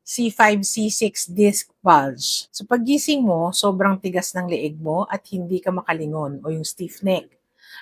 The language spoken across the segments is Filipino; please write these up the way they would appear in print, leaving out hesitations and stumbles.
C5, C6 disc bulge. So paggising mo, sobrang tigas ng leeg mo at hindi ka makalingon o yung stiff neck.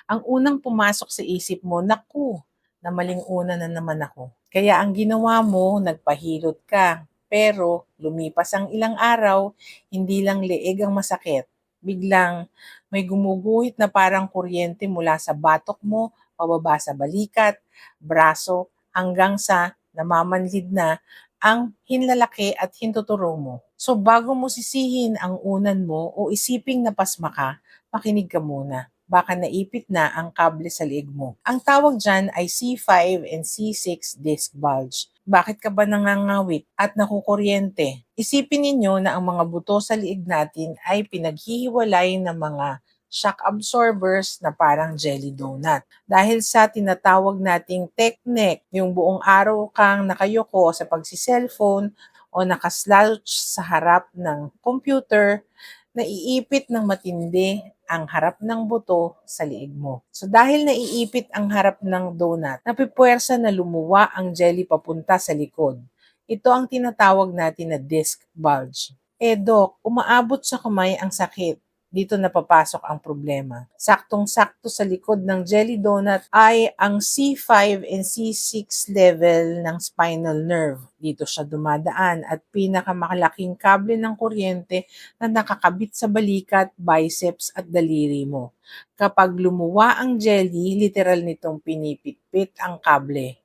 Ang unang pumasok sa isip mo, naku, namaling una na naman ako. Kaya ang ginawa mo, nagpahilot ka. Pero lumipas ang ilang araw, hindi lang leeg ang masakit. Biglang may gumuguhit na parang kuryente mula sa batok mo, pababa sa balikat, braso, hanggang sa namamanhid na ang hinlalaki at hintuturo mo. So bago mo sisihin ang unan mo o isiping napasma ka, makinig ka muna. Baka naipit na ang kable sa leeg mo. Ang tawag dyan ay C5 and C6 disc bulge. Bakit ka ba nangangawit at nakukuryente? Isipin ninyo na ang mga buto sa liig natin ay pinaghihiwalay ng mga shock absorbers na parang jelly donut. Dahil sa tinatawag nating tech neck, yung buong araw kang nakayuko sa pagsi-cellphone o nakaslouch sa harap ng computer, naiipit ng matindi ang harap ng buto sa liig mo. So dahil naiipit ang harap ng donut, napipuwersa na lumuwa ang jelly papunta sa likod. Ito ang tinatawag natin na disc bulge. Doc, umaabot sa kamay ang sakit. Dito napapasok ang problema. Saktong-sakto sa likod ng jelly donut ay ang C5 and C6 level ng spinal nerve. Dito siya dumadaan at pinakamalaking kable ng kuryente na nakakabit sa balikat, biceps at daliri mo. Kapag lumuwa ang jelly, literal nitong pinipitpit ang kable.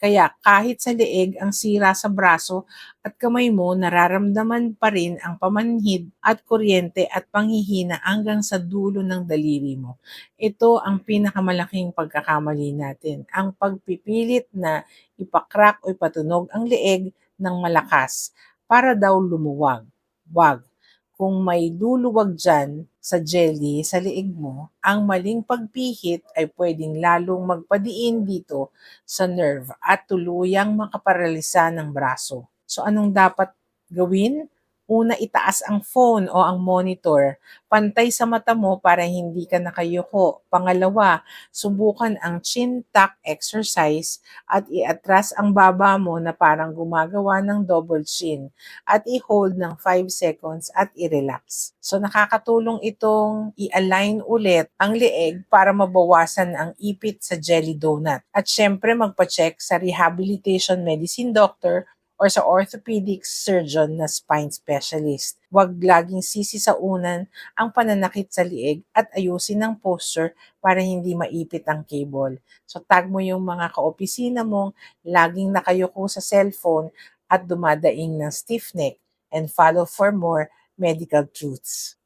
Kaya kahit sa leeg ang sira sa braso at kamay mo, nararamdaman pa rin ang pamanhid at kuryente at panghihina hanggang sa dulo ng daliri mo. Ito ang pinakamalaking pagkakamali natin, ang pagpipilit na ipakrak o ipatunog ang leeg ng malakas para daw lumuwag. Wag. Kung may luluwag dyan sa jelly sa leeg mo, ang maling pagpihit ay pwedeng lalong magpadiin dito sa nerve at tuluyang makaparalisa ng braso. So anong dapat gawin? Una, itaas ang phone o ang monitor. Pantay sa mata mo para hindi ka nakayuko. Pangalawa, subukan ang chin tuck exercise at iatras ang baba mo na parang gumagawa ng double chin at i-hold ng 5 seconds at i-relax. So nakakatulong itong i-align ulit ang leeg para mabawasan ang ipit sa jelly donut. At syempre magpa-check sa rehabilitation medicine doctor or sa orthopedic surgeon na spine specialist. Huwag laging sisi sa unan ang pananakit sa lieg at ayusin ang posture para hindi maipit ang cable. So tag mo yung mga kaopisina mong laging nakayuko sa cellphone at dumadaing ng stiff neck and follow for more medical truths.